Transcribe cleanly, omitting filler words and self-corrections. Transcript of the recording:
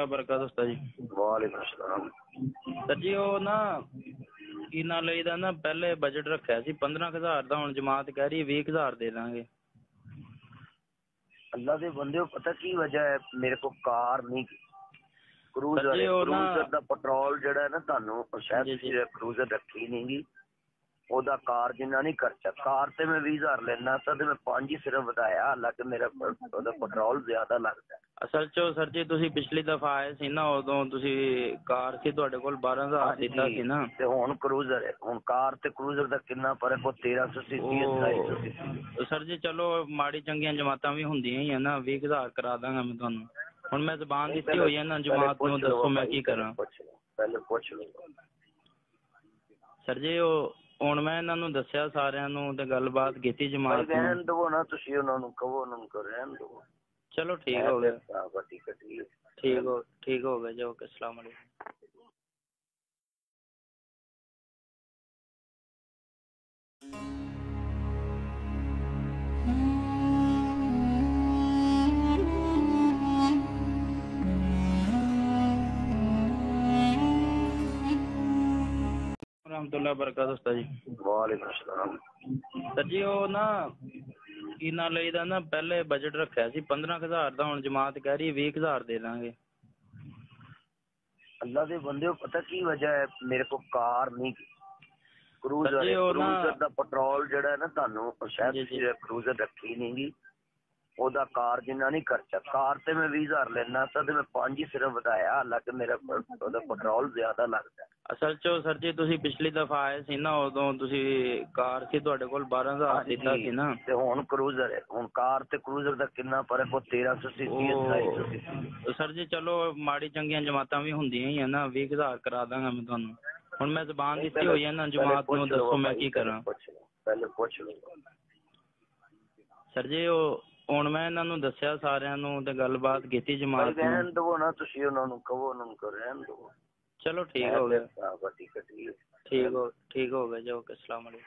रहमतुल्लाह बरकातहू उस्ताद जी। ਵਾਲੇਕੁਮ ਸਲਾਮ। ਸਰ ਜੀ ਉਹ ਨਾ ਕੀ ਨਾਂ ਲਈਦਾ ਨਾ ਪਹਿਲੇ ਬਜਟ ਰੱਖਿਆ ਸੀ 15,000 ਦਾ, ਹੁਣ ਜਮਾਤ ਕਹਿ ਰਹੀ 20,000 ਦੇ ਦਾਂਗੇ। ਅੱਲਾ ਦੇ ਬੰਦੇ ਪਤਾ ਕੀ ਵਜ੍ਹਾ ਹੈ, ਮੇਰੇ ਕੋਲ ਕਾਰ ਨਹੀਂ, ਕਰੂਜ਼ਰ ਸਰ ਜੀ ਹੈ। ਉਹ ਨਾ ਕਰੂਜ਼ਰ ਦਾ ਪੈਟਰੋਲ ਜਿਹੜਾ ਹੈ ਨਾ, ਤੁਹਾਨੂੰ ਸ਼ਾਇਦ ਜੀ ਤੁਸੀਂ ਕਰੂਜ਼ਰ ਰੱਖੀ ਨਹੀਂ ਗੀ, ਉਹਦਾ ਕਾਰ ਜਿੰਨਾ ਨਹੀਂ ਖਰਚਾ। ਕਾਰ ਤੇ ਮੈਂ 20,000 ਲੈਣਾ ਤਾਂ ਤੇ ਮੈਂ 5 ਹੀ ਸਿਰਫ ਵਧਾਇਆ, ਹਾਲਾਂਕਿ ਮੇਰਾ ਉਹਦਾ ਪੈਟਰੋਲ ਜ਼ਿਆਦਾ ਲੱਗਦਾ। ਅਸਲ 'ਚ ਸਰ ਜੀ ਤੁਸੀਂ ਪਿਛਲੀ ਦਫਾ ਆਏ ਸੀ ਨਾ, ਉਦੋਂ ਤੁਸੀਂ ਕਾਰ ਸੀ ਤੁਹਾਡੇ ਕੋਲ 12,000 ਦਿੱਤਾ ਸੀ ਨਾ, ਤੇ ਹੁਣ ਕਰੂਜ਼ਰ ਹੈ। ਹੁਣ ਕਾਰ ਤੇ ਕਰੂਜ਼ਰ ਦਾ ਕਿੰਨਾ ਫਰਕ? ਉਹ 1300 ਸੀ, 2700 ਸੀ। ਸਰ ਜੀ ਚਲੋ ਮਾੜੀ ਚੰਗੀਆਂ ਜਮਾਤਾਂ ਵੀ ਹੁੰਦੀਆਂ ਹੀ ਆ ਨਾ, 20,000 ਕਰਾ ਦਾਂਗਾ ਮੈਂ ਤੁਹਾਨੂੰ। ਹੁਣ ਮੈਂ ਜ਼ਬਾਨ ਦਿੱਤੀ ਹੋਈ ਹੈ ਨਾ ਜਮਾਤ ਨੂੰ, ਦੱਸੋ ਮੈਂ ਕੀ ਕਰਾਂ? ਪਹਿਲੇ ਪੁੱਛ ਲਓ ਸਰ ਜੀ ਉਹ ਹੁਣ ਮੈਂ ਇਹਨਾਂ ਨੂੰ ਦੱਸਿਆ ਸਾਰਿਆਂ ਨੂੰ ਤੇ ਗੱਲਬਾਤ ਕੀਤੀ ਜਮਾਤ ਨੂੰ। ਰਹਿਣ ਦੇਵੋ ਨਾ, ਤੁਸੀਂ ਉਹਨਾਂ ਨੂੰ ਕਹੋ, ਉਹਨਾਂ ਨੂੰ ਰਹਿਣ ਦੇਵੋ। ਚਲੋ ਠੀਕ ਹੋ ਗਿਆ, ਠੀਕ ਹੋ ਗਿਆ ਜੀ, ਓਕੇ, अस्सलाम वालेकुम। रहमतुल्लाह बरकातहू उस्ताद जी। वालेकुम सलाम। सर जी ਉਹ ਨਾ ਕੀ ਨਾਂ ਲਈਦਾ ਨਾ ਪਹਿਲੇ ਬਜਟ ਰੱਖਿਆ ਸੀ 15,000 ਦਾ, ਹੁਣ ਜਮਾਤ ਕਹਿ ਰਹੀ 20,000 ਦੇ ਦਾਂਗੇ। ਅੱਲਾ ਦੇ ਬੰਦੇ ਪਤਾ ਕੀ ਵਜ੍ਹਾ ਹੈ, ਮੇਰੇ ਕੋਲ ਕਾਰ ਨਹੀਂ, ਕਰੂਜ਼ਰ ਸਰ ਜੀ ਹੈ। ਉਹ ਨਾ ਕਰੂਜ਼ਰ ਦਾ ਪੈਟਰੋਲ ਜਿਹੜਾ ਹੈ ਨਾ, ਤੁਹਾਨੂੰ ਸ਼ਾਇਦ ਤੁਸੀਂ ਕਰੂਜ਼ਰ ਰੱਖੀ ਨਹੀਂ ਗੀ, ਉਹਦਾ ਕਾਰ ਜਿੰਨਾ ਨਹੀਂ ਖਰਚਾ। ਕਾਰ ਤੇ ਮੈਂ 20,000 ਲੈਣਾ ਤਾਂ ਤੇ ਮੈਂ 5 ਹੀ ਸਿਰਫ ਵਧਾਇਆ, ਹਾਲਾਂਕਿ ਮੇਰਾ ਉਹਦਾ ਪੈਟਰੋਲ ਜ਼ਿਆਦਾ ਲੱਗਦਾ। ਅਸਲ 'ਚ ਸਰ ਜੀ ਤੁਸੀਂ ਪਿਛਲੀ ਦਫਾ ਆਏ ਸੀ ਨਾ, ਉਦੋਂ ਤੁਸੀਂ ਕਾਰ ਸੀ ਤੁਹਾਡੇ ਕੋਲ 12,000 ਦਿੱਤਾ ਸੀ ਨਾ, ਤੇ ਹੁਣ ਕਰੂਜ਼ਰ ਹੈ। ਹੁਣ ਕਾਰ ਤੇ ਕਰੂਜ਼ਰ ਦਾ ਕਿੰਨਾ ਫਰਕ? ਉਹ 1300 ਸੀ, 2700 ਸੀ। ਸਰ ਜੀ ਚਲੋ ਮਾੜੀ ਚੰਗੀਆਂ ਜਮਾਤਾਂ ਵੀ ਹੁੰਦੀਆਂ ਹੀ ਆ ਨਾ, 20,000 ਕਰਾ ਦਾਂਗਾ ਮੈਂ ਤੁਹਾਨੂੰ। ਹੁਣ ਮੈਂ ਜ਼ਬਾਨ ਦਿੱਤੀ ਹੋਈ ਹੈ ਨਾ ਜਮਾਤ ਨੂੰ, ਦੱਸੋ ਮੈਂ ਕੀ ਕਰਾਂ? ਪਹਿਲੇ ਪੁੱਛ ਲਓ ਸਰ ਜੀ ਉਹ ਹੁਣ ਮੈਂ ਇਹਨਾਂ ਨੂੰ ਦੱਸਿਆ ਸਾਰਿਆਂ ਨੂੰ ਤੇ ਗੱਲਬਾਤ ਕੀਤੀ ਜਮਾਤ ਨੂੰ। ਰਹਿਣ ਦੇਵੋ ਨਾ, ਤੁਸੀਂ ਉਹਨਾਂ ਨੂੰ ਕਹੋ, ਉਹਨਾਂ ਨੂੰ ਰਹਿਣ ਦੇਵੋ। ਚਲੋ ਠੀਕ ਹੋ ਗਿਆ, ਠੀਕ ਹੋ ਗਿਆ ਜੀ, ਓਕੇ, अस्सलाम वालेकुम।